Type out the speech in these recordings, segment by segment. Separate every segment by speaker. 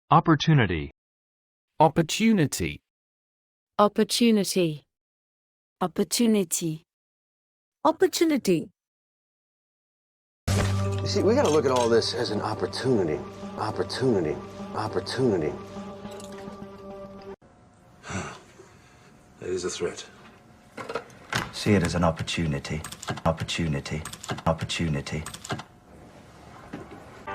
Speaker 1: Opportunity.
Speaker 2: Opportunity.
Speaker 3: Opportunity. Opportunity. Opportunity.
Speaker 4: You see, we got to look at all this as an opportunity. Opportunity. Opportunity. It is a threat.
Speaker 5: See it as an opportunity. Opportunity. Opportunity.
Speaker 6: All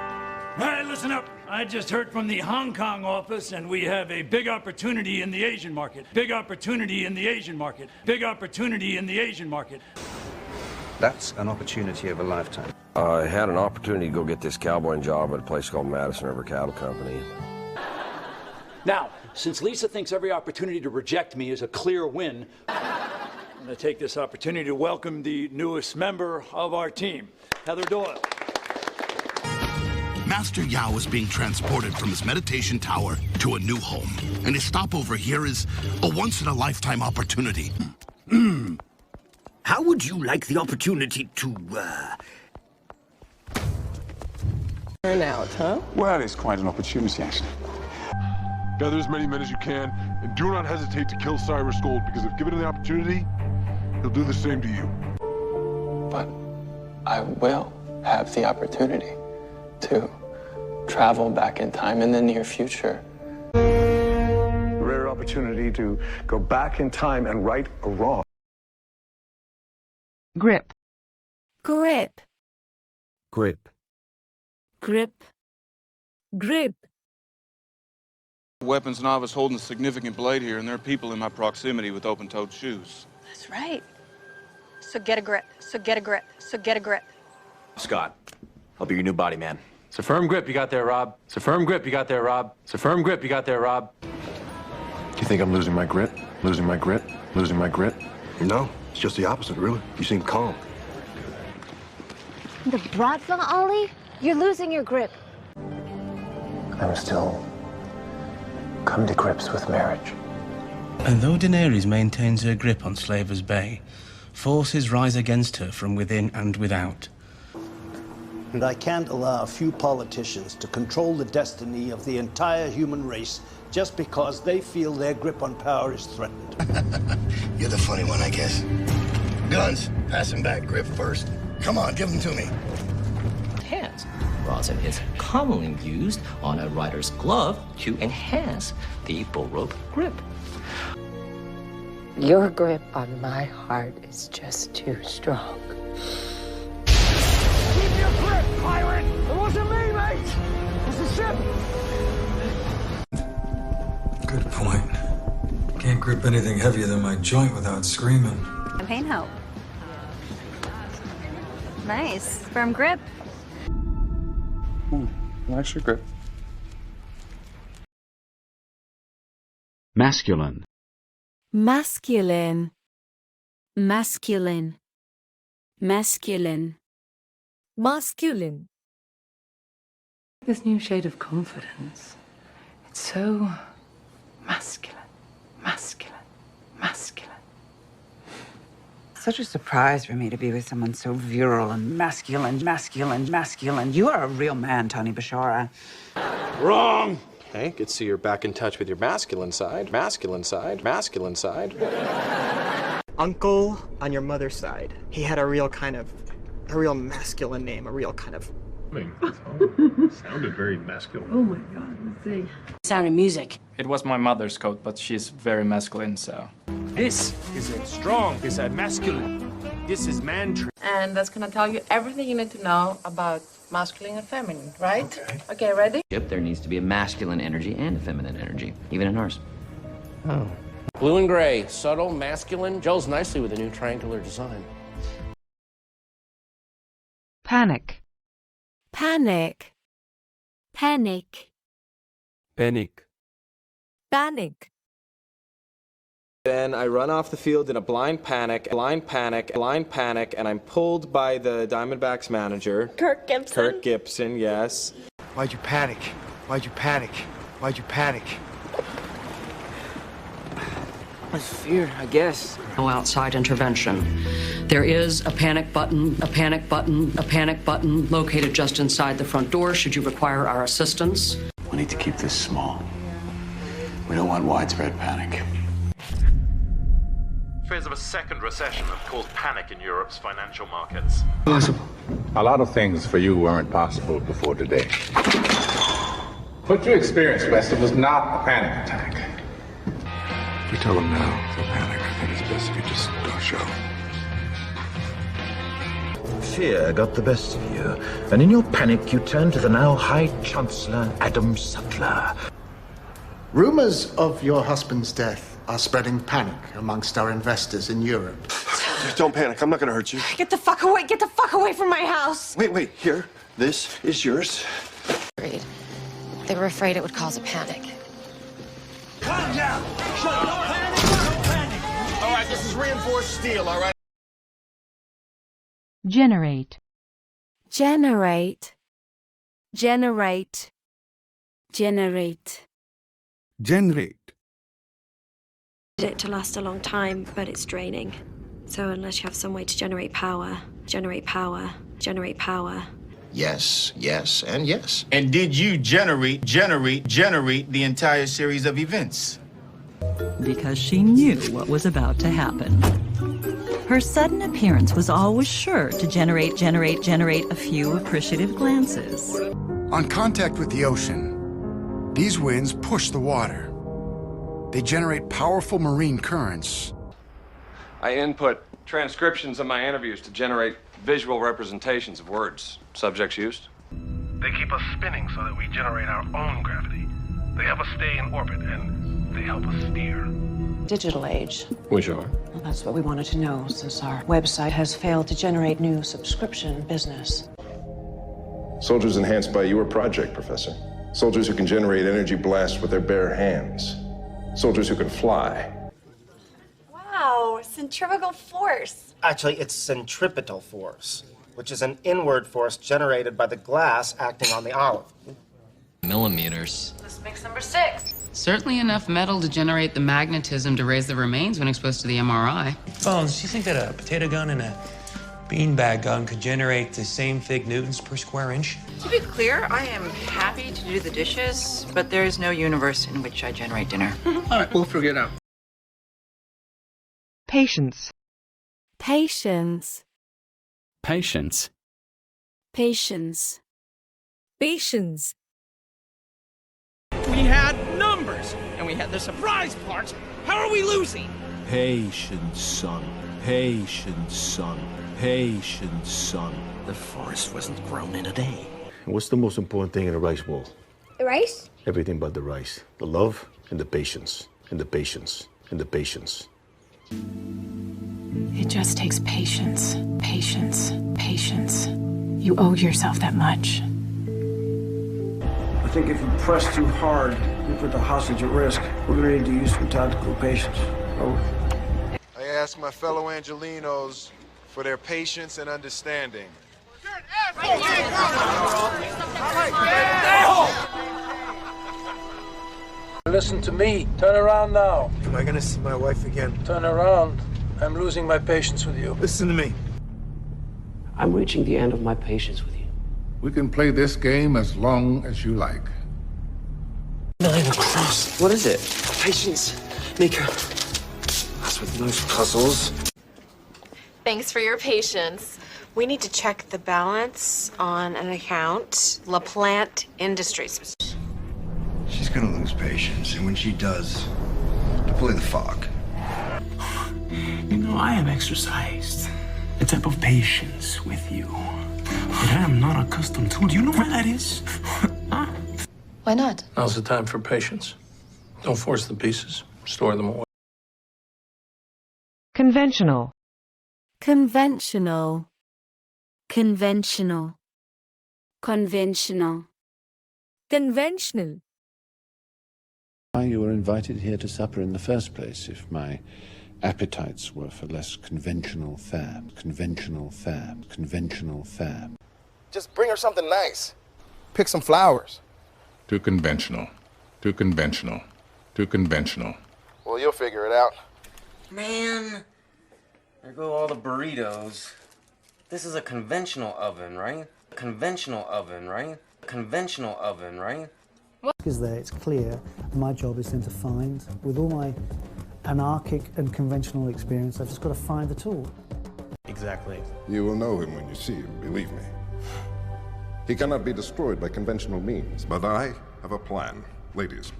Speaker 6: right, listen up. I just heard from the Hong Kong office, and we have a big opportunity in the Asian market. Big opportunity in the Asian market. Big opportunity in the Asian market.
Speaker 4: That's an opportunity of a lifetime.
Speaker 7: I had an opportunity to go get this cowboying job at a place called Madison River Cattle Company.
Speaker 6: Now, since Lisa thinks every opportunity to reject me is a clear win, I'm going to take this opportunity to welcome the newest member of our team, Heather Doyle.
Speaker 8: Master Yao is being transported from his meditation tower to a new home, and his stopover here is a once-in-a-lifetime opportunity.
Speaker 9: How would you like the opportunity to,
Speaker 10: Turn out, huh?
Speaker 11: Well, it's quite an opportunity, actually. Gather as many men as you can, and do not hesitate to kill Cyrus Gold, because if given the opportunity, he'll do the same to you.
Speaker 10: But I will have the opportunity to travel back in time in the near future.
Speaker 12: A rare opportunity to go back in time and right a wrong.
Speaker 3: Grip. Grip.
Speaker 2: Grip.
Speaker 3: Grip. Grip.
Speaker 11: Weapons novice holding a significant blade here, and there are people in my proximity with open-toed shoes.
Speaker 13: That's right. So get a grip. So get a grip. So get a grip.
Speaker 14: Scott, I'll be your new body man.
Speaker 15: It's a firm grip you got there, Rob. It's a firm grip you got there, Rob. It's a firm grip you got there, Rob.
Speaker 12: Do you think I'm losing my grip? Losing my grip? Losing my grip? No, it's just the opposite, really. You seem calm.
Speaker 16: The Bratva, Ollie? You're losing your grip.
Speaker 10: I'm still come to grips with marriage.
Speaker 17: And though Daenerys maintains her grip on Slaver's Bay, forces rise against her from within and without.
Speaker 18: And I can't allow a few politicians to control the destiny of the entire human race just because they feel their grip on power is threatened.
Speaker 9: You're the funny one, I guess. Guns, pass them back. Grip first. Come on, give them to me.
Speaker 19: Hands. Rosin is commonly used on a rider's glove to enhance the bull rope grip.
Speaker 16: Your grip on my heart is just too strong.
Speaker 9: Keep your grip, pirate! It wasn't me, mate! It's the ship!
Speaker 20: Good point. Can't grip anything heavier than my joint without screaming.
Speaker 13: Campaign help. Nice. Firm grip.
Speaker 10: Nice your grip.
Speaker 1: Masculine.
Speaker 3: Masculine. Masculine. Masculine. Masculine.
Speaker 2: This new shade of confidence. It's so masculine, masculine, masculine.
Speaker 5: Such a surprise for me to be with someone so virile and masculine, masculine, masculine. You are a real man, Tony Bashara.
Speaker 14: Wrong! Hey, good to see you're back in touch with your masculine side. Masculine side. Masculine side.
Speaker 6: Uncle on your mother's side. He had a real masculine name, a real kind of...
Speaker 11: Sounded very masculine.
Speaker 2: Oh my God, let's see.
Speaker 12: Sound of music.
Speaker 13: It was my mother's coat, but she's very masculine, so.
Speaker 3: This is a strong, this is a masculine. This is man.
Speaker 2: And that's gonna tell you everything you need to know about masculine and feminine, right? Okay, ready?
Speaker 19: There needs to be a masculine energy and a feminine energy, even in ours.
Speaker 14: Oh. Blue and gray, subtle, masculine, gels nicely with a new triangular design.
Speaker 3: Panic. Panic. Panic.
Speaker 2: Panic.
Speaker 3: Panic.
Speaker 14: Then I run off the field in a blind panic, and I'm pulled by the Diamondbacks manager.
Speaker 13: Kirk Gibson.
Speaker 14: Kirk Gibson, yes.
Speaker 10: Why'd you panic? Why'd you panic? Why'd you panic?
Speaker 5: I was fear, I guess.
Speaker 12: No outside intervention. There is a panic button located just inside the front door should you require our assistance.
Speaker 1: We need to keep this small. We don't want widespread panic.
Speaker 21: Fears of a second recession have caused panic in Europe's financial markets.
Speaker 1: Possible.
Speaker 22: A lot of things for you weren't possible before today. What you experienced, West, it was not a panic attack.
Speaker 12: If you tell them now, they'll panic. I think it's best if you just don't show.
Speaker 23: Fear got the best of you, and in your panic you turned to the now High Chancellor Adam Sutler.
Speaker 24: Rumors of your husband's death are spreading panic amongst our investors in Europe.
Speaker 12: Don't panic. I'm not gonna hurt you.
Speaker 25: Get the fuck away! Get the fuck away from my house!
Speaker 12: Wait. Here. This is yours.
Speaker 26: They were afraid it would cause a panic.
Speaker 9: Calm down! Shut up! No panic! No panic! All right, this is reinforced steel, all right?
Speaker 27: Generate.
Speaker 28: Generate. Generate. Generate.
Speaker 29: Generate.
Speaker 28: It to last a long time, but it's draining. So unless you have some way to generate power, generate power, generate power.
Speaker 9: Yes, yes, and yes. And did you generate the entire series of events?
Speaker 30: Because she knew what was about to happen. Her sudden appearance was always sure to generate a few appreciative glances.
Speaker 31: On contact with the ocean, these winds push the water. They generate powerful marine currents.
Speaker 14: I input transcriptions of my interviews to generate visual representations of words, subjects used.
Speaker 11: They keep us spinning so that we generate our own gravity. They help us stay in orbit, and they help us steer.
Speaker 32: Digital age.
Speaker 14: We sure.
Speaker 32: Well, that's what we wanted to know, since our website has failed to generate new subscription business.
Speaker 12: Soldiers enhanced by your project, Professor. Soldiers who can generate energy blasts with their bare hands. Soldiers who can fly.
Speaker 33: Wow, centrifugal force.
Speaker 34: Actually, it's centripetal force, which is an inward force generated by the glass acting on the olive.
Speaker 19: Millimeters.
Speaker 33: This makes number 6.
Speaker 35: Certainly enough metal to generate the magnetism to raise the remains when exposed to the MRI.
Speaker 36: Bones, do you think that a potato gun and a beanbag gun could generate the same fig newtons per square inch?
Speaker 5: To be clear, I am happy to do the dishes, but there is no universe in which I generate dinner.
Speaker 37: All right, we'll figure it out.
Speaker 27: Patience.
Speaker 28: Patience.
Speaker 38: Patience.
Speaker 28: Patience. Patience.
Speaker 3: We had numbers, and we had the surprise parts. How are we losing?
Speaker 39: Patience, son. Patience, son. Patience, son.
Speaker 4: The forest wasn't grown in a day. What's the most important thing in a rice bowl?
Speaker 28: The rice?
Speaker 4: Everything but the rice. The love and the patience. And the patience. And the patience.
Speaker 40: It just takes patience. Patience. Patience. You owe yourself that much.
Speaker 41: I think if you press too hard, you put the hostage at risk. We're going to need to use some tactical patience. Over.
Speaker 11: I ask my fellow Angelinos for their patience and understanding.
Speaker 41: Listen to me. Turn around now.
Speaker 18: Am I going to see my wife again?
Speaker 41: Turn around. I'm losing my patience with you.
Speaker 18: Listen to me.
Speaker 1: I'm reaching the end of my patience with you.
Speaker 11: We can play this game as long as you like.
Speaker 1: What is it? Patience, Mika. That's with most puzzles.
Speaker 33: Thanks for your patience. We need to check the balance on an account. LaPlante Industries.
Speaker 9: She's gonna lose patience, and when she does, deploy the fog.
Speaker 20: You know, I have exercised a type of patience with you that I am not accustomed to. Do you know where that is? Huh?
Speaker 33: Why not?
Speaker 41: Now's the time for patience. Don't force the pieces. Store them away.
Speaker 27: Conventional.
Speaker 28: Conventional. Conventional. Conventional. Conventional.
Speaker 12: You were invited here to supper in the first place if my appetites were for less conventional fare. Conventional fare. Conventional fare.
Speaker 9: Just bring her something nice. Pick some flowers.
Speaker 11: Too conventional. Too conventional. Too conventional.
Speaker 9: Well, you'll figure it out.
Speaker 14: Man, there go all the burritos. This is a conventional oven, right? Conventional oven, right? Conventional oven, right?
Speaker 2: Is there, it's clear, and my job is then to find, with all my anarchic and conventional experience, I've just got to find the tool.
Speaker 6: Exactly.
Speaker 7: You will know him when you see him, believe me. He cannot be destroyed by conventional means, but I have a plan. Ladies.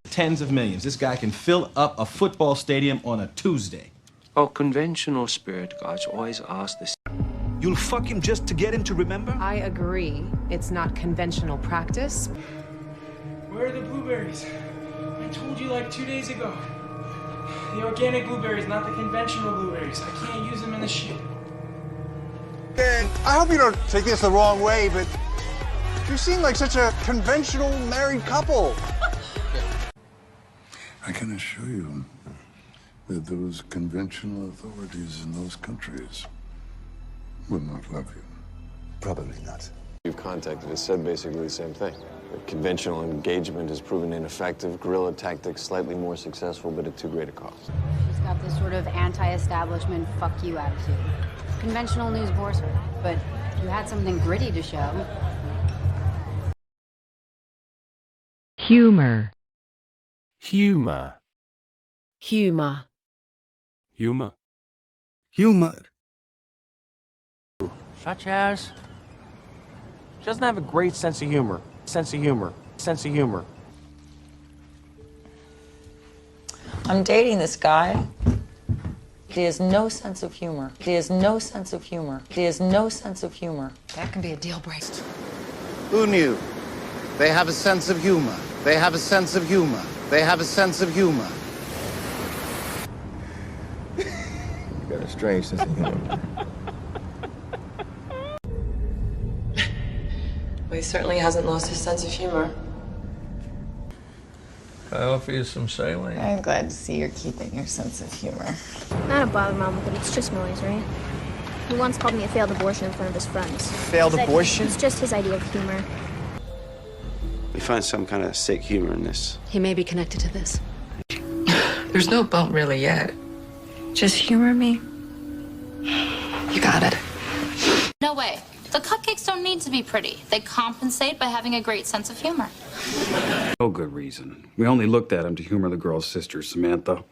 Speaker 6: Tens of millions. This guy can fill up a football stadium on a Tuesday.
Speaker 38: Oh, conventional spirit guides always ask this.
Speaker 8: You'll fuck him just to get him to remember?
Speaker 33: I agree. It's not conventional practice.
Speaker 3: Where are the blueberries? I told you like 2 days ago. The organic blueberries, not the conventional blueberries. I can't use them in the shit.
Speaker 10: And I hope you don't take this the wrong way, but you seem like such a conventional married couple.
Speaker 12: I can assure you that those conventional authorities in those countries will not love you.
Speaker 4: Probably not. You've contacted us said basically the same thing. The conventional engagement has proven ineffective, guerrilla tactics slightly more successful, but at too great a cost.
Speaker 13: She's got this sort of anti-establishment, fuck you attitude. Conventional news bores her, but you had something gritty to show.
Speaker 38: Humor. Humor.
Speaker 33: Humor.
Speaker 38: Humor.
Speaker 8: Humor.
Speaker 14: Such as? She doesn't have a great sense of humor. Sense of humor. Sense of humor.
Speaker 15: I'm dating this guy. He has no sense of humor. He has no sense of humor. He has no sense of humor.
Speaker 33: That can be a deal breaker.
Speaker 9: Who knew? They have a sense of humor. They have a sense of humor. They have a sense of humor.
Speaker 4: You got a strange sense of humor.
Speaker 15: Well, he certainly hasn't lost his sense of humor.
Speaker 8: Can I offer you some saline?
Speaker 15: I'm glad to see you're keeping your sense of humor.
Speaker 16: Not a bother, Mama, but it's just noise, right? He once called me a failed abortion in front of his friends.
Speaker 8: Failed abortion?
Speaker 16: It's just his idea of humor.
Speaker 38: We find some kind of sick humor in this.
Speaker 28: He may be connected to this.
Speaker 15: There's no bump really yet.
Speaker 28: Just humor me. You got it.
Speaker 17: No way. The cupcakes don't need to be pretty. They compensate by having a great sense of humor.
Speaker 21: No good reason. We only looked at him to humor the girl's sister, Samantha.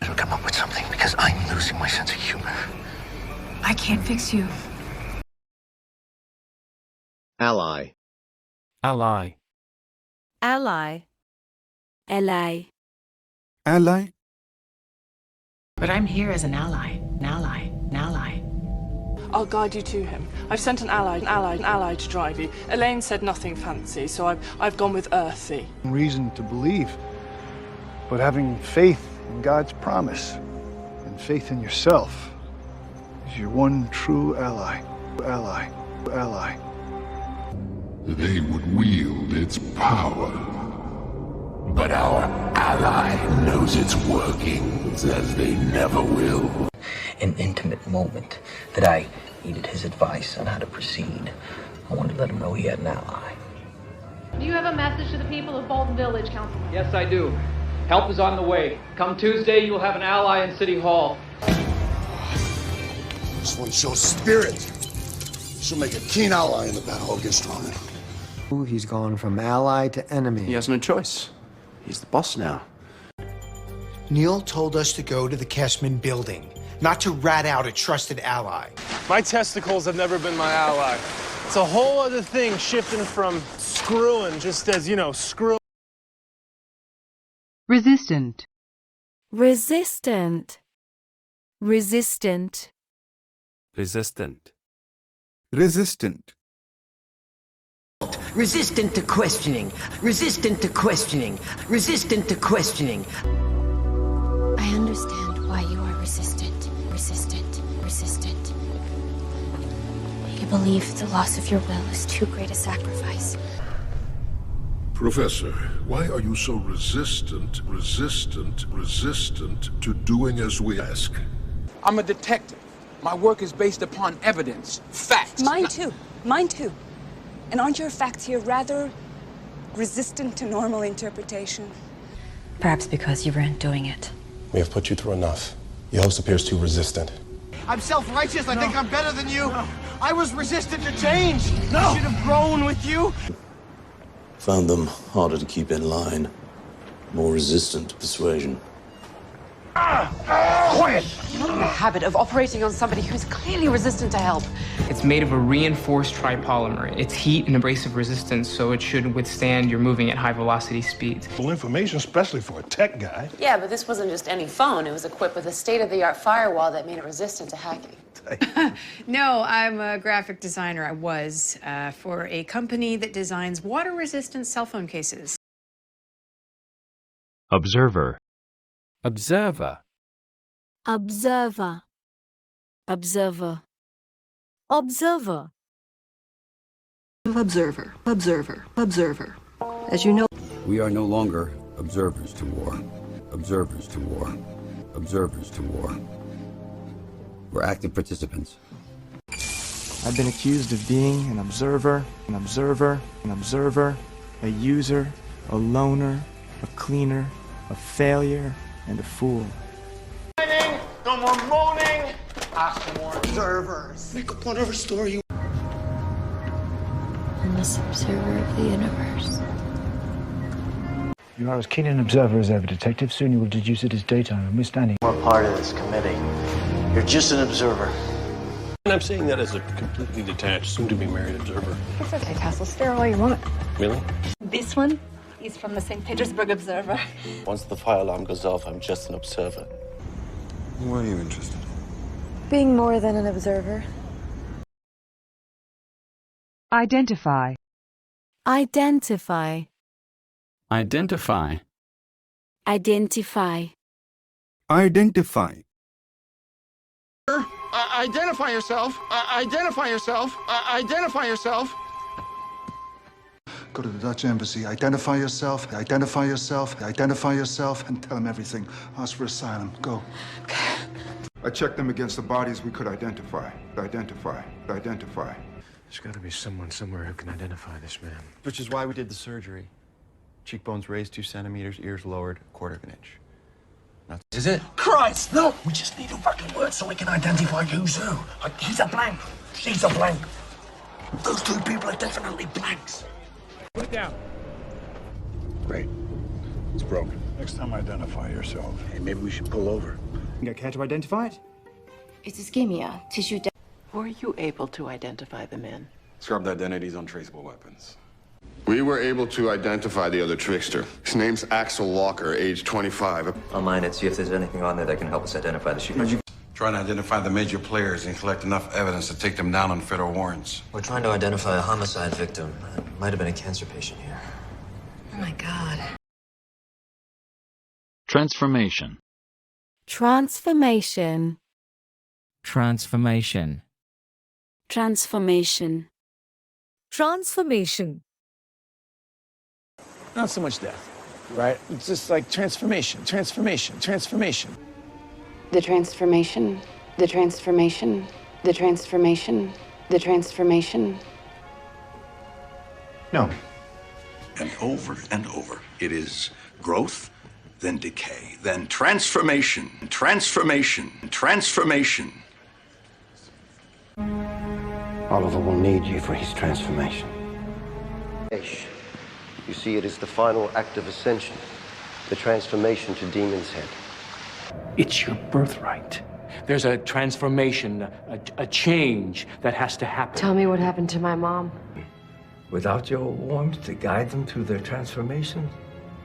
Speaker 9: I'll come up with something because I'm losing my sense of humor.
Speaker 40: I can't fix you.
Speaker 9: Ally.
Speaker 38: Ally.
Speaker 28: Ally. Ally.
Speaker 8: Ally?
Speaker 15: But I'm here as an ally. An ally. An ally.
Speaker 16: I'll guide you to him. I've sent an ally to drive you. Elaine said nothing fancy, so I've gone with earthy.
Speaker 10: Reason to believe, but having faith in God's promise and faith in yourself is your one true ally. Ally. Ally.
Speaker 12: They would wield its power. But our ally knows its workings as they never will.
Speaker 19: An intimate moment that I needed his advice on how to proceed. I wanted to let him know he had an ally.
Speaker 22: Do you have a message to the people of Bolton Village, Councilman?
Speaker 23: Yes, I do. Help is on the way. Come Tuesday, you will have an ally in City Hall.
Speaker 9: This one shows spirit. She'll make a keen ally in the battle against Ronan.
Speaker 1: He's gone from ally to enemy.
Speaker 21: He has no choice. He's the boss now.
Speaker 24: Neil told us to go to the Kessman building, not to rat out a trusted ally.
Speaker 10: My testicles have never been my ally. It's a whole other thing shifting from screwing, just as, you know, screw.
Speaker 28: Resistant. Resistant. Resistant.
Speaker 38: Resistant.
Speaker 8: Resistant.
Speaker 25: Resistant to questioning. Resistant to questioning. Resistant to questioning.
Speaker 28: I understand why you are resistant. Resistant. Resistant. You believe the loss of your will is too great a sacrifice.
Speaker 12: Professor, why are you so resistant to doing as we ask?
Speaker 26: I'm a detective. My work is based upon evidence, facts.
Speaker 27: Mine too. Mine too. And aren't your facts here rather resistant to normal interpretation?
Speaker 28: Perhaps because you weren't doing it.
Speaker 9: We have put you through enough. Your host appears too resistant.
Speaker 10: I'm self-righteous. I think I'm better than you. I was resistant to change. I should have grown with you.
Speaker 2: Found them harder to keep in line, more resistant to persuasion.
Speaker 3: Quiet! You're not in the habit of operating on somebody who's clearly resistant to help.
Speaker 5: It's made of a reinforced tripolymer. It's heat and abrasive resistance, so it should withstand your moving at high velocity speeds.
Speaker 10: Full information, especially for a tech guy.
Speaker 6: Yeah, but this wasn't just any phone. It was equipped with a state-of-the-art firewall that made it resistant to hacking.
Speaker 7: No, I'm a graphic designer. I was for a company that designs water-resistant cell phone cases.
Speaker 11: Observer. Observer.
Speaker 28: Observer. Observer. Observer.
Speaker 13: Observer. Observer. Observer. As you know,
Speaker 21: We are no longer observers to war. Observers to war. Observers to war. We're active participants.
Speaker 14: I've been accused of being an observer, an observer, an observer, a user, a loner, a cleaner, a failure, and a fool.
Speaker 9: No more moaning. Ask for more observers. Make up whatever story you.
Speaker 28: I'm this observer of the universe.
Speaker 10: You are as keen an observer as ever, Detective. Soon you will deduce it as daytime, and we're standing.
Speaker 2: We're part of this committee. You're just an observer.
Speaker 18: And I'm saying that as a completely detached, soon-to-be married observer.
Speaker 3: it's okay, Castle. Stare all you want.
Speaker 18: Really?
Speaker 3: This one is from the St. Petersburg Observer.
Speaker 2: Once the fire alarm goes off, I'm just an observer. Why are you interested?
Speaker 28: Being more than an observer.
Speaker 20: Identify.
Speaker 28: Identify.
Speaker 21: Identify.
Speaker 28: Identify.
Speaker 8: Identify.
Speaker 9: Identify yourself. Identify yourself. Identify yourself.
Speaker 10: Go to the Dutch embassy, identify yourself, identify yourself, identify yourself, and tell them everything. Ask for asylum. Go.
Speaker 29: I checked them against the bodies we could identify. Identify.
Speaker 30: There's got to be someone somewhere who can identify this man.
Speaker 31: Which is why we did the surgery. Cheekbones raised 2 centimeters, ears lowered 1/4 inch.
Speaker 9: Is it? Christ, no! We just need a fucking word so we can identify who's who. He's a blank. She's a blank. Those 2 people are definitely blanks.
Speaker 10: Put it down. Great. It's broken. Next time, identify yourself.
Speaker 9: Hey, maybe we should pull over.
Speaker 14: You care to identify it?
Speaker 28: It's ischemia, tissue damage.
Speaker 3: Were you able to identify the men?
Speaker 4: Scrubbed identities on traceable weapons.
Speaker 38: We were able to identify the other trickster. His name's Axel Walker, age 25.
Speaker 19: I'll mine it, see if there's anything on there that can help us identify the shooter.
Speaker 32: Trying to identify the major players and collect enough evidence to take them down on federal warrants.
Speaker 19: We're trying to identify a homicide victim. Might have been a cancer patient here.
Speaker 28: Oh my God.
Speaker 11: Transformation.
Speaker 28: Transformation.
Speaker 11: Transformation.
Speaker 28: Transformation. Transformation.
Speaker 14: Not so much death, right? It's just like transformation, transformation, transformation.
Speaker 40: The transformation, the transformation, the transformation, the transformation.
Speaker 9: No. And over, it is growth, then decay, then transformation, transformation, transformation.
Speaker 2: Oliver will need you for his transformation. You see, it is the final act of ascension, the transformation to Demon's Head.
Speaker 33: It's your birthright. There's a transformation, a change that has to happen.
Speaker 40: Tell me what happened to my mom.
Speaker 2: Without your warmth to guide them through their transformation,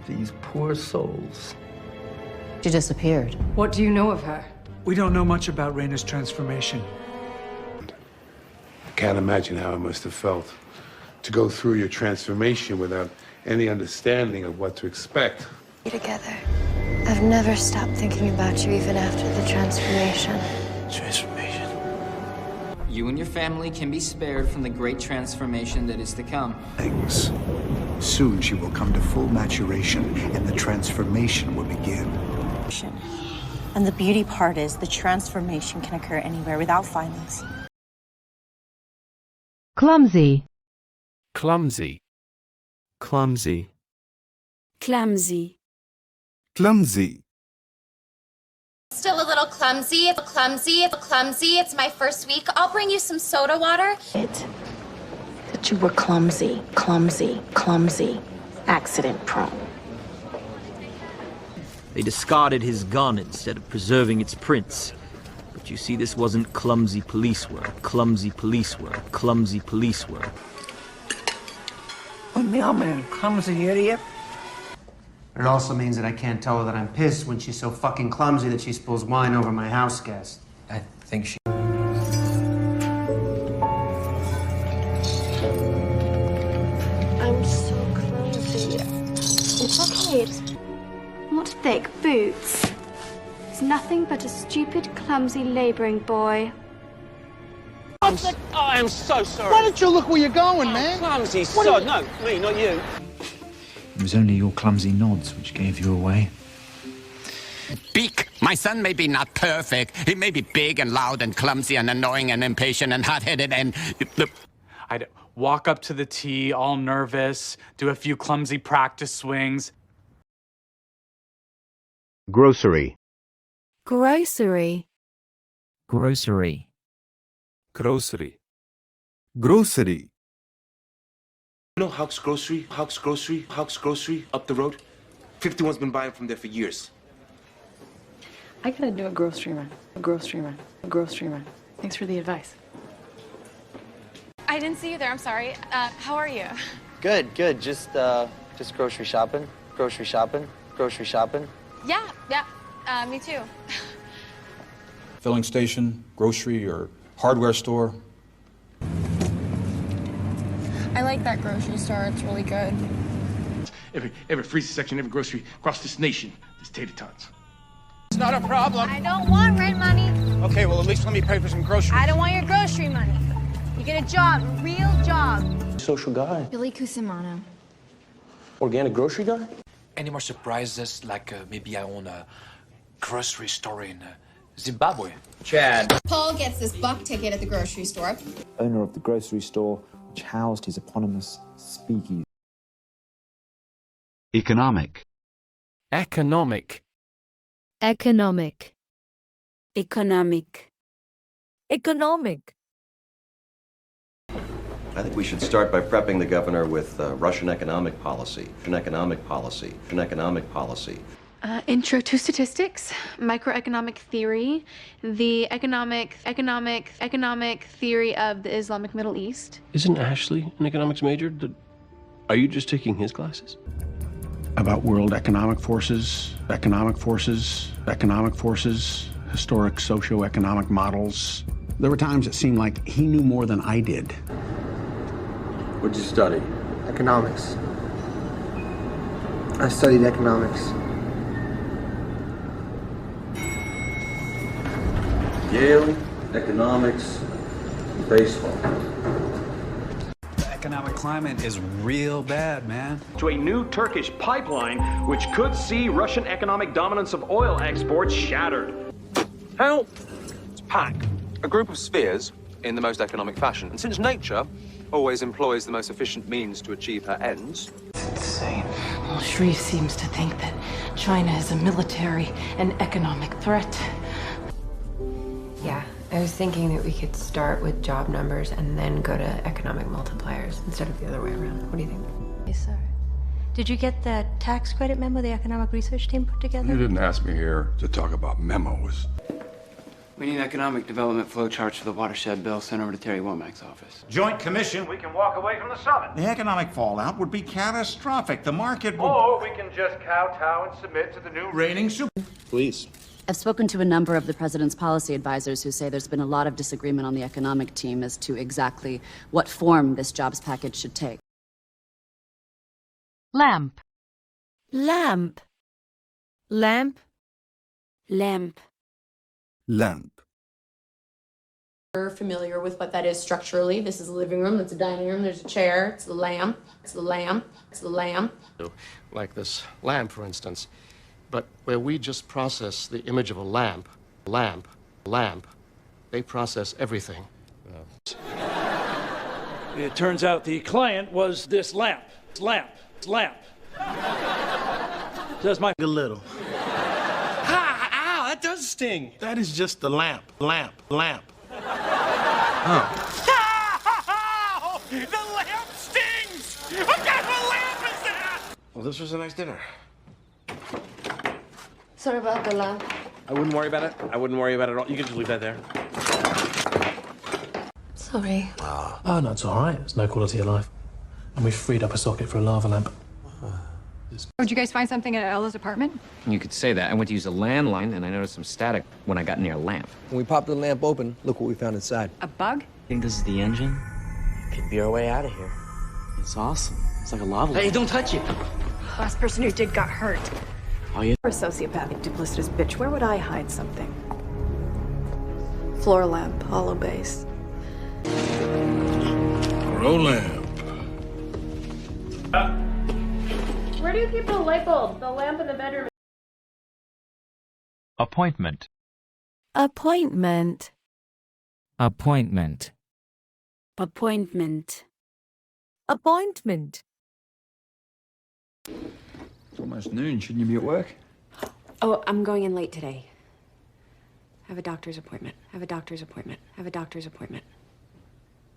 Speaker 2: these poor souls.
Speaker 40: She disappeared. What do you know of her?
Speaker 29: We don't know much about Raina's transformation.
Speaker 34: I can't imagine how it must have felt to go through your transformation without any understanding of what to expect.
Speaker 28: Together. I've never stopped thinking about you even after the transformation.
Speaker 2: Transformation.
Speaker 35: You and your family can be spared from the great transformation that is to come.
Speaker 29: Things. Soon she will come to full maturation, and the transformation will begin.
Speaker 28: And the beauty part is the transformation can occur anywhere without violence.
Speaker 20: Clumsy.
Speaker 11: Clumsy. Clumsy.
Speaker 28: Clumsy.
Speaker 8: Clumsy.
Speaker 17: Still a little clumsy. It's clumsy. It's clumsy. It's my first week. I'll bring you some soda water.
Speaker 28: The That you were clumsy, clumsy, clumsy, accident-prone.
Speaker 1: They discarded his gun instead of preserving its prints. But you see, this wasn't clumsy police work, clumsy police work, clumsy police work.
Speaker 5: Put me on, man, clumsy idiot.
Speaker 6: It also means that I can't tell her that I'm pissed when she's so fucking clumsy that she spills wine over my house guest.
Speaker 1: I think she...
Speaker 28: I'm so clumsy. It's okay, it's not thick boots. It's nothing but a stupid, clumsy laboring boy.
Speaker 9: I'm so sorry.
Speaker 5: Why don't you look where you're going, man?
Speaker 9: Clumsy sod. No, me, not you.
Speaker 11: It was only your clumsy nods which gave you away.
Speaker 7: Beak. My son may be not perfect. He may be big and loud and clumsy and annoying and impatient and hot-headed and...
Speaker 12: I'd walk up to the tee all nervous, do a few clumsy practice swings.
Speaker 13: Grocery.
Speaker 15: Grocery.
Speaker 11: Grocery.
Speaker 8: Grocery. Grocery.
Speaker 16: You know Houck's Grocery? Houck's Grocery? Houck's Grocery? Up the road? 51's been buying from there for years.
Speaker 40: I gotta do a grocery run. A grocery run. A grocery run. Thanks for the advice.
Speaker 18: I didn't see you there. I'm sorry. How are you?
Speaker 21: Good, good. Just grocery shopping. Grocery shopping. Grocery shopping.
Speaker 18: Yeah. Me too.
Speaker 22: Filling station, grocery, or hardware store.
Speaker 18: I like that grocery store. It's really good.
Speaker 9: Every freezer section, every grocery across this nation, there's tater tots.
Speaker 5: It's not a problem.
Speaker 18: I don't want rent money.
Speaker 5: Okay, well, at least let me pay for some groceries.
Speaker 18: I don't want your grocery money. You get a job, a real job.
Speaker 16: Social guy.
Speaker 18: Billy Cusimano.
Speaker 16: Organic grocery guy?
Speaker 33: Any more surprises, like maybe I own a grocery store in Zimbabwe?
Speaker 16: Chad.
Speaker 18: Paul gets this buck ticket at the grocery store.
Speaker 14: Owner of the grocery store which housed his eponymous speakeasy.
Speaker 11: Economic. Economic.
Speaker 15: Economic.
Speaker 16: Economic.
Speaker 15: Economic.
Speaker 23: I think we should start by prepping the governor with Russian economic policy,
Speaker 40: Intro to statistics, microeconomic theory, the economic theory of the Islamic Middle East.
Speaker 24: Isn't Ashley an economics major? Are you just taking his classes?
Speaker 31: About world economic forces, historic socio-economic models. There were times it seemed like he knew more than I did.
Speaker 23: What'd you study?
Speaker 7: Economics. I studied economics.
Speaker 23: Yale, economics, baseball.
Speaker 31: The economic climate is real bad, man.
Speaker 25: To a new Turkish pipeline, which could see Russian economic dominance of oil exports shattered.
Speaker 31: Help! It's pack. A group of spheres in the most economic fashion. And since nature always employs the most efficient means to achieve her ends.
Speaker 40: It's insane. Well, Shreve seems to think that China is a military and economic threat.
Speaker 26: Yeah, I was thinking that we could start with job numbers and then go to economic multipliers instead of the other way around. What do you think?
Speaker 28: Yes, sir. Did you get the tax credit memo the economic research team put together?
Speaker 32: You didn't ask me here to talk about memos.
Speaker 35: We need economic development flowcharts for the watershed bill sent over to Terry Womack's office.
Speaker 31: Joint commission.
Speaker 9: We can walk away from the summit.
Speaker 31: The economic fallout would be catastrophic. The market would...
Speaker 9: Or we can just kowtow and submit to the new
Speaker 31: reigning super...
Speaker 32: Please.
Speaker 27: I've spoken to a number of the president's policy advisors who say there's been a lot of disagreement on the economic team as to exactly what form this jobs package should take.
Speaker 20: Lamp.
Speaker 15: Lamp. Lamp.
Speaker 28: Lamp.
Speaker 8: Lamp.
Speaker 26: We're familiar with what that is structurally. This is a living room, that's a dining room, there's a chair, it's a lamp, it's a lamp, it's a lamp.
Speaker 32: Like this lamp, for instance. But where we just process the image of a lamp, they process everything.
Speaker 9: It turns out the client was this lamp. Does my...
Speaker 5: A little.
Speaker 9: Ow, that does sting.
Speaker 5: That is just the lamp.
Speaker 9: Oh. The lamp
Speaker 16: Well, this was a nice dinner.
Speaker 26: Sorry about the lamp.
Speaker 16: I wouldn't worry about it. I wouldn't worry about it at all. You can just leave that there.
Speaker 26: Sorry.
Speaker 1: Oh, no, it's all right. It's no quality of life. And we've freed up a socket for a lava lamp.
Speaker 2: Did you guys find something in Ella's apartment?
Speaker 3: You could say that. I went to use a landline, and I noticed some static when I got near a lamp.
Speaker 4: When we popped the lamp open, look what we found inside.
Speaker 2: A bug?
Speaker 4: Think this is the engine? Could be our way out of here. It's awesome. It's like a lava lamp.
Speaker 6: Hey, don't touch it!
Speaker 2: Last person who did got hurt.
Speaker 4: Oh, yeah?
Speaker 2: You're a sociopathic, duplicitous bitch. Where would I hide something? Floor lamp, hollow base.
Speaker 5: Roll lamp.
Speaker 26: Where do you keep the light bulb? The lamp in the bedroom.
Speaker 10: Appointment.
Speaker 15: Appointment.
Speaker 10: Appointment.
Speaker 15: Appointment. Appointment.
Speaker 11: It's almost noon. Shouldn't you be at work?
Speaker 12: Oh, I'm going in late today. I have a doctor's appointment. I have a doctor's appointment. I have a doctor's appointment.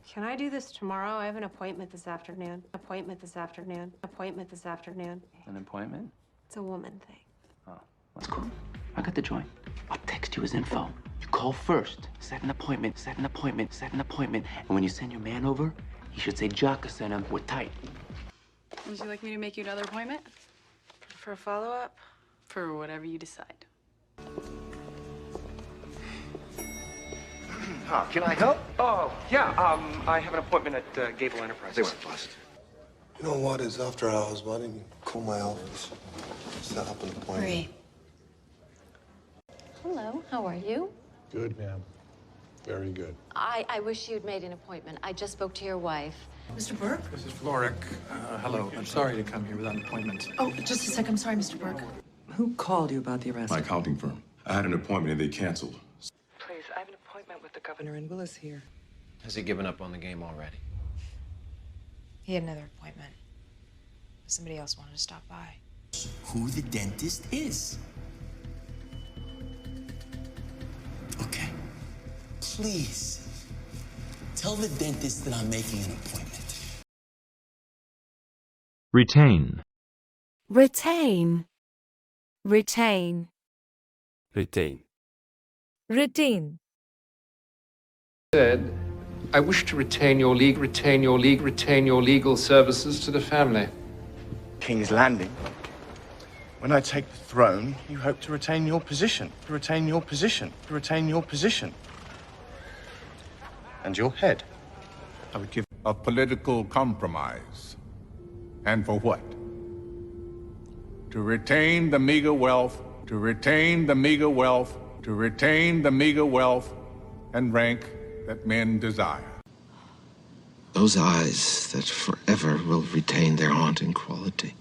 Speaker 18: Can I do this tomorrow? I have an appointment this afternoon. Appointment this afternoon. Appointment this afternoon.
Speaker 4: An appointment?
Speaker 18: It's a woman thing.
Speaker 4: Oh, that's cool. I got the joint. I'll text you his info. You call first. Set an appointment. Set an appointment. Set an appointment. And when you send your man over, you should say Jocka sent him. We're tight.
Speaker 2: Would you like me to make you another appointment?
Speaker 18: For a follow-up?
Speaker 2: For whatever you decide.
Speaker 31: Can I help? Oh, yeah, I have an appointment at Gable Enterprises.
Speaker 16: They went bust.
Speaker 6: You know what? It's after hours. Why didn't you call my office? Set up an appointment.
Speaker 28: Great. Hello, how are you?
Speaker 6: Good, ma'am. Very good.
Speaker 28: I wish you'd made an appointment. I just spoke to your wife.
Speaker 40: Mr. Burke?
Speaker 1: Mrs. Florek, hello. I'm sorry to come here without an appointment.
Speaker 40: Oh, just a sec. I'm sorry, Mr. Burke.
Speaker 2: Who called you about the arrest?
Speaker 6: My accounting firm. I had an appointment and they canceled.
Speaker 40: Please, I have an appointment with the governor and Willis here.
Speaker 4: Has he given up on the game already?
Speaker 28: He had another appointment. Somebody else wanted to stop by.
Speaker 9: Who the dentist is. Okay. Please, tell the dentist that I'm making an appointment.
Speaker 10: Retain.
Speaker 15: Retain. Retain.
Speaker 8: Retain.
Speaker 15: Retain.
Speaker 1: Said, I wish to retain your legal services to the family.
Speaker 5: King's Landing. When I take the throne, you hope to retain your position, to retain your position, to retain your position. And your head.
Speaker 13: I would give a political compromise. And for what? To retain the meager wealth, to retain the meager wealth, to retain the meager wealth and rank that men desire.
Speaker 9: Those eyes that forever will retain their haunting quality.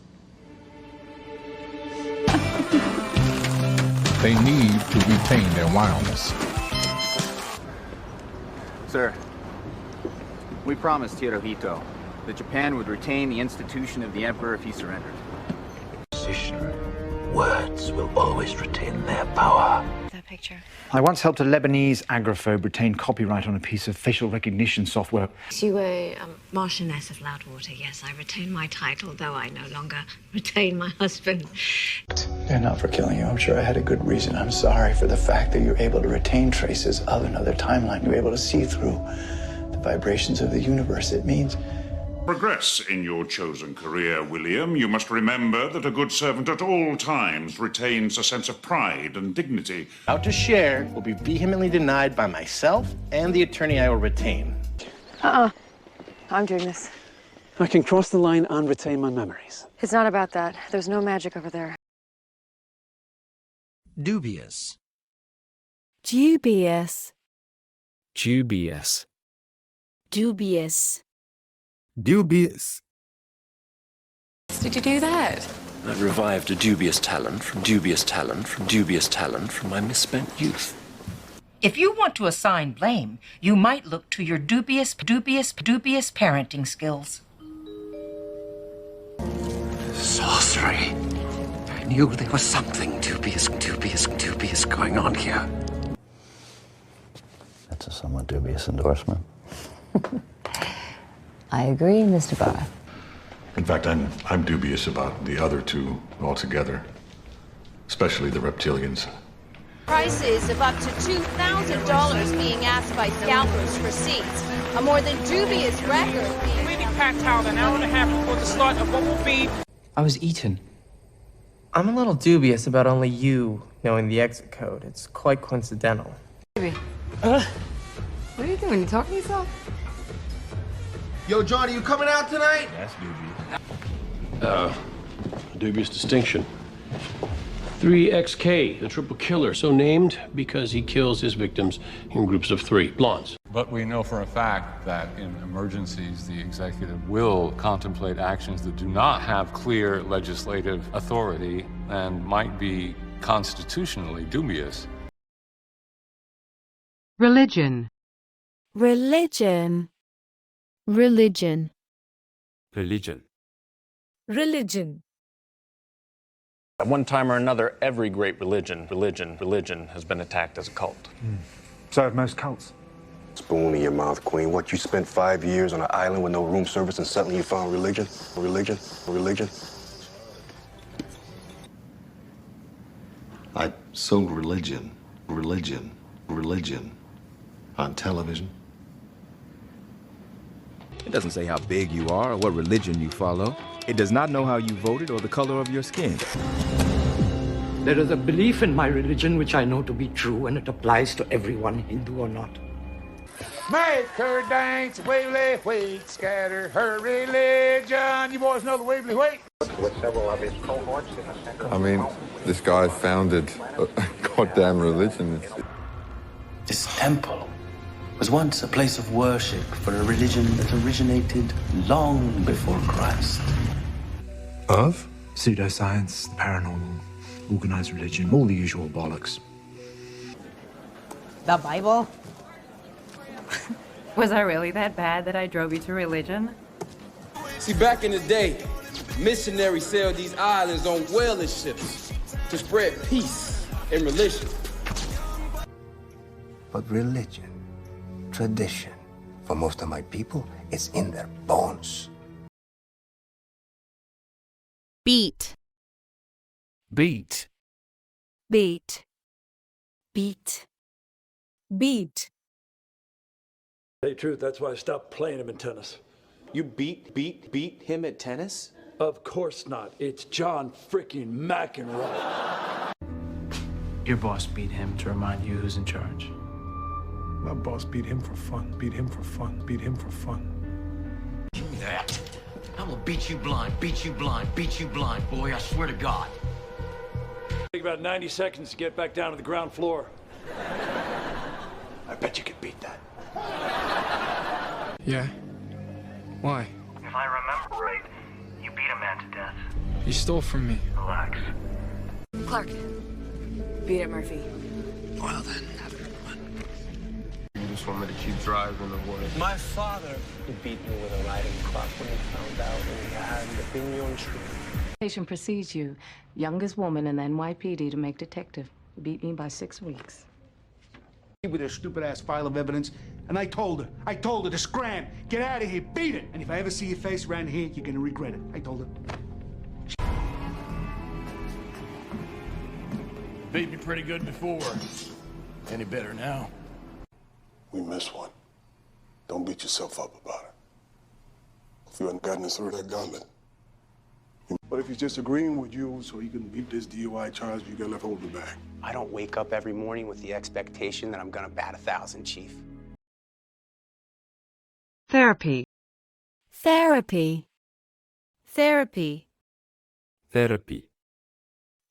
Speaker 13: They need to retain their wildness.
Speaker 17: Sir, we promised Hirohito that Japan would retain the institution of the emperor if he surrendered.
Speaker 9: Words will always retain their power.
Speaker 28: That picture.
Speaker 11: I once helped a Lebanese agoraphobe retain copyright on a piece of facial recognition software.
Speaker 28: You were Marchioness of Loudwater, yes. I retain my title, though I no longer retain my husband.
Speaker 12: And not for killing you. I'm sure I had a good reason. I'm sorry for the fact that you're able to retain traces of another timeline. You're able to see through the vibrations of the universe. It means
Speaker 13: Progress in your chosen career, William. You must remember that a good servant at all times retains a sense of pride and dignity.
Speaker 5: Out to share will be vehemently denied by myself and the attorney I will retain.
Speaker 28: I'm doing this.
Speaker 1: I can cross the line and retain my memories.
Speaker 28: It's not about that. There's no magic over there.
Speaker 9: Dubious.
Speaker 15: Dubious.
Speaker 10: Dubious.
Speaker 15: Dubious.
Speaker 8: Dubious.
Speaker 40: Did you do that?
Speaker 9: I've revived a dubious talent from dubious talent from dubious talent from my misspent youth.
Speaker 19: If you want to assign blame, you might look to your dubious parenting skills.
Speaker 9: Sorcery. I knew there was something dubious going on here.
Speaker 4: That's a somewhat dubious endorsement.
Speaker 28: I agree, Mr. Barr.
Speaker 3: In fact, I'm dubious about the other two altogether, especially the reptilians.
Speaker 7: Prices of up to $2,000 being asked by scalpers for seats. A more than dubious record being...
Speaker 14: Maybe packed out an hour and a half before the start of what will be...
Speaker 20: I was eaten. I'm a little dubious about only you knowing the exit code. It's quite coincidental.
Speaker 2: Baby. What are you doing? You talking to yourself?
Speaker 9: Yo, Johnny, you coming out tonight?
Speaker 3: That's dubious.
Speaker 21: Dubious distinction. 3XK, the triple killer, so named because he kills his victims in groups of 3, blondes.
Speaker 22: But we know for a fact that in emergencies, the executive will contemplate actions that do not have clear legislative authority and might be constitutionally dubious.
Speaker 23: Religion.
Speaker 15: Religion. Religion.
Speaker 8: Religion.
Speaker 15: Religion.
Speaker 24: At one time or another, every great religion has been attacked as a cult.
Speaker 11: So have most cults.
Speaker 6: Spoon in your mouth, Queen. What, you spent 5 years on an island with no room service and suddenly you found religion? Religion?
Speaker 3: I sold religion on television.
Speaker 25: It doesn't say how big you are or what religion you follow. It does not know how you voted or the color of your skin.
Speaker 27: There is a belief in my religion which I know to be true, and it applies to everyone, Hindu or not.
Speaker 13: Make her dance, wavely wait, scatter her religion. You boys know the wavely wait.
Speaker 6: With several of his cohorts in the center.
Speaker 29: I mean, this guy founded a goddamn religion.
Speaker 4: This temple was once a place of worship for a religion that originated long before Christ.
Speaker 3: Of?
Speaker 11: Pseudoscience, the paranormal, organized religion, all the usual bollocks.
Speaker 23: The Bible?
Speaker 2: Was I really that bad that I drove you to religion?
Speaker 9: See, back in the day, missionaries sailed these islands on whaling ships to spread peace and religion.
Speaker 6: But religion, tradition, for most of my people, it's in their bones.
Speaker 15: Beat.
Speaker 10: Beat.
Speaker 15: Beat. Beat. Beat.
Speaker 9: Tell you the truth, that's why I stopped playing him in tennis. You beat him at tennis? Of course not. It's John freaking McEnroe.
Speaker 20: Your boss beat him to remind you who's in charge.
Speaker 9: My boss beat him for fun, beat him for fun, beat him for fun.
Speaker 4: Give me that. I'm gonna beat you blind, beat you blind, beat you blind, boy, I swear to God.
Speaker 9: Take about 90 seconds to get back down to the ground floor. I bet you could beat that.
Speaker 10: Yeah? Why?
Speaker 27: If I remember right, you beat a man to death.
Speaker 10: He stole from me.
Speaker 27: Relax.
Speaker 15: Clark. Beat it, Murphy.
Speaker 27: Well then, have a good one.
Speaker 22: You just want me to keep driving or what?
Speaker 9: My father beat me with a riding crop when he found out we had the opinion tree.
Speaker 40: Patient precedes you, youngest woman in the NYPD to make detective. Beat me by 6 weeks.
Speaker 9: With her stupid-ass file of evidence, and I told her to scram, get out of here, beat it! And if I ever see your face around here, you're gonna regret it. I told her. Beat me pretty good before. Any better now?
Speaker 6: We missed one. Don't beat yourself up about it. If you hadn't gotten us through that gauntlet. But if he's just agreeing with you so he can beat this DUI charge, you got left holding back.
Speaker 4: I don't wake up every morning with the expectation that I'm gonna bat 1,000, Chief.
Speaker 23: Therapy.
Speaker 15: Therapy. Therapy.
Speaker 8: Therapy.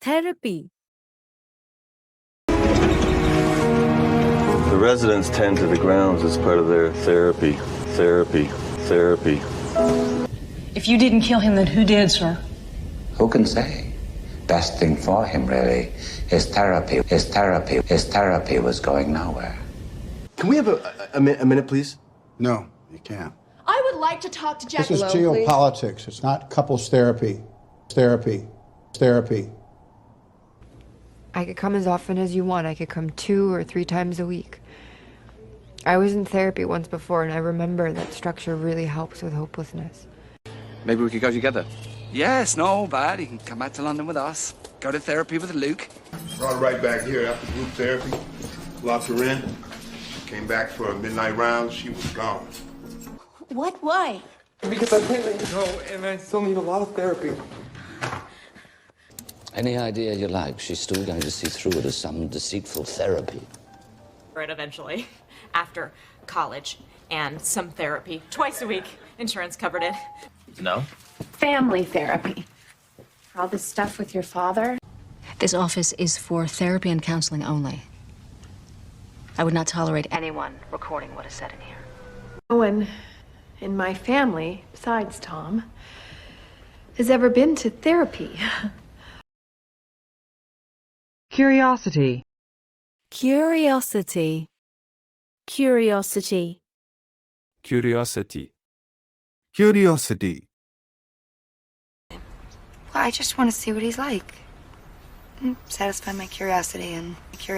Speaker 15: Therapy.
Speaker 29: The residents tend to the grounds as part of their therapy.
Speaker 19: If you didn't kill him, then who did, sir?
Speaker 4: Who can say? Best thing for him, really, is therapy. His therapy was going nowhere.
Speaker 9: Can we have a minute, please?
Speaker 6: No, you can't.
Speaker 28: I would like to talk to Jack.
Speaker 30: This is geopolitics. It's not couples therapy. Therapy.
Speaker 2: I could come as often as you want. I could come 2 or 3 times a week. I was in therapy once before, and I remember that structure really helps with hopelessness.
Speaker 1: Maybe we could go together.
Speaker 5: Yes, no bad. You can come back to London with us. Go to therapy with Luke.
Speaker 6: Brought her right back here after group therapy. Locked her in. Came back for a midnight round. She was gone.
Speaker 28: What? Why?
Speaker 5: Because I can't let you go, and I still need a lot of therapy.
Speaker 7: Any idea you like, she's still going to see through it as some deceitful therapy.
Speaker 12: Right, eventually. After college and some therapy. Twice a week. Insurance covered it.
Speaker 7: No?
Speaker 28: Family therapy. For all this stuff with your father?
Speaker 14: This office is for therapy and counseling only. I would not tolerate anyone recording what is said in here.
Speaker 30: No one in my family, besides Tom, has ever been to therapy.
Speaker 23: Curiosity.
Speaker 15: Curiosity. Curiosity.
Speaker 8: Curiosity.
Speaker 16: Curiosity.
Speaker 2: Well, I just want to see what he's like. Satisfy my curiosity and get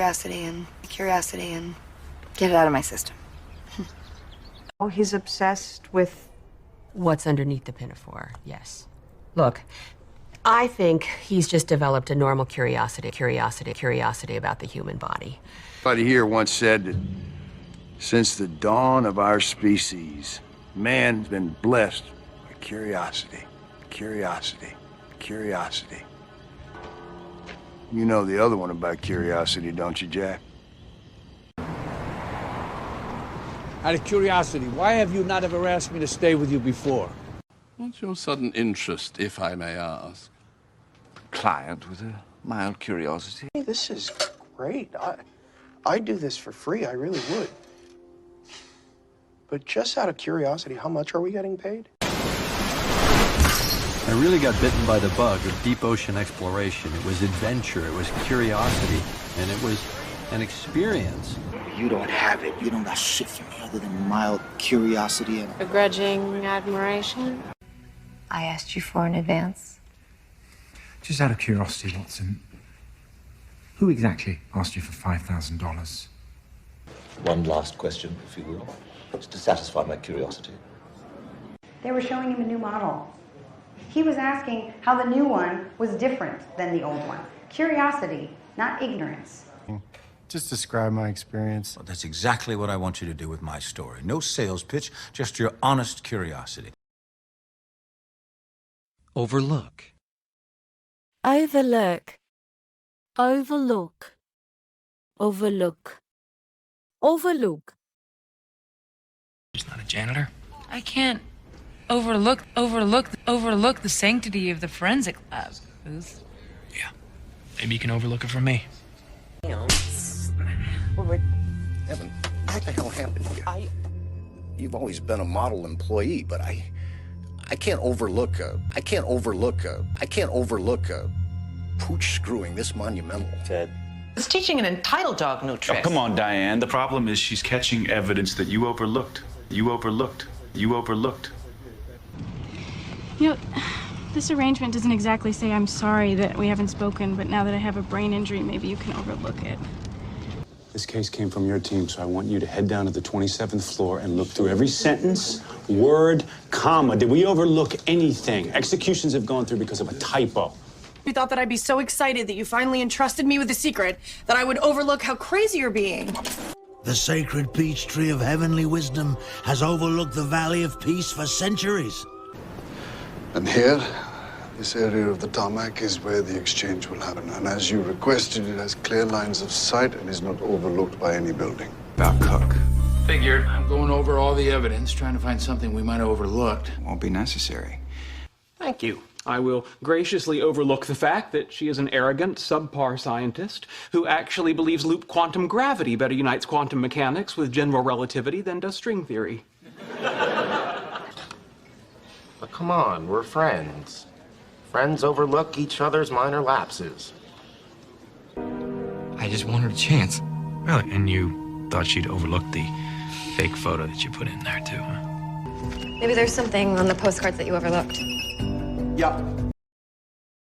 Speaker 2: it out of my system.
Speaker 17: Oh, he's obsessed with
Speaker 19: What's underneath the pinafore, yes. Look, I think he's just developed a normal curiosity about the human body.
Speaker 6: Somebody here once said that since the dawn of our species, man's been blessed with curiosity, curiosity, curiosity. You know the other one about curiosity, don't you, Jack?
Speaker 9: Out of curiosity, why have you not ever asked me to stay with you before?
Speaker 5: What's your sudden interest, if I may ask?
Speaker 7: Client with a mild curiosity.
Speaker 18: Hey, this is great. I'd do this for free, I really would. But just out of curiosity, how much are we getting paid?
Speaker 21: I really got bitten by the bug of deep ocean exploration. It was adventure, it was curiosity, and it was an experience.
Speaker 11: You don't have it. You don't got shit from me other than mild curiosity and
Speaker 28: Begrudging admiration?
Speaker 2: I asked you for an advance.
Speaker 11: Just out of curiosity, Watson, who exactly asked you for $5,000?
Speaker 7: One last question, if you will. It's to satisfy my curiosity.
Speaker 24: They were showing him a new model. He was asking how the new one was different than the old one. Curiosity, not ignorance.
Speaker 26: Just describe my experience.
Speaker 11: Well, that's exactly what I want you to do with my story. No sales pitch, just your honest curiosity.
Speaker 10: Overlook.
Speaker 15: Overlook. Overlook. Overlook. Overlook.
Speaker 10: He's not a janitor.
Speaker 19: I can't overlook the sanctity of the forensic lab, Booth.
Speaker 10: Yeah. Maybe you can overlook it for me.
Speaker 26: Evan, what the hell happened here? You've always been a model employee, but I can't overlook pooch screwing this monumental.
Speaker 7: Ted.
Speaker 12: It's teaching an entitled dog new tricks.
Speaker 31: Oh, come on, Diane. The problem is she's catching evidence that you overlooked. You overlooked. You overlooked.
Speaker 28: You know, this arrangement doesn't exactly say I'm sorry that we haven't spoken, but now that I have a brain injury, maybe you can overlook it.
Speaker 9: This case came from your team, so I want you to head down to the 27th floor and look through every sentence, word, comma. Did we overlook anything? Executions have gone through because of a typo.
Speaker 12: You thought that I'd be so excited that you finally entrusted me with a secret that I would overlook how crazy you're being.
Speaker 11: The sacred peach tree of heavenly wisdom has overlooked the valley of peace for centuries.
Speaker 6: And here, this area of the tarmac is where the exchange will happen. And as you requested, it has clear lines of sight and is not overlooked by any building.
Speaker 31: About Cook.
Speaker 5: Figured. I'm going over all the evidence, trying to find something we might have overlooked. Won't be necessary.
Speaker 9: Thank you. I will graciously overlook the fact that she is an arrogant, subpar scientist who actually believes loop quantum gravity better unites quantum mechanics with general relativity than does string theory.
Speaker 18: But come on, we're friends. Friends overlook each other's minor lapses.
Speaker 10: I just wanted a chance. Really? And you thought she'd overlook the fake photo that you put in there, too, huh?
Speaker 2: Maybe there's something on the postcards that you overlooked.
Speaker 18: Yeah,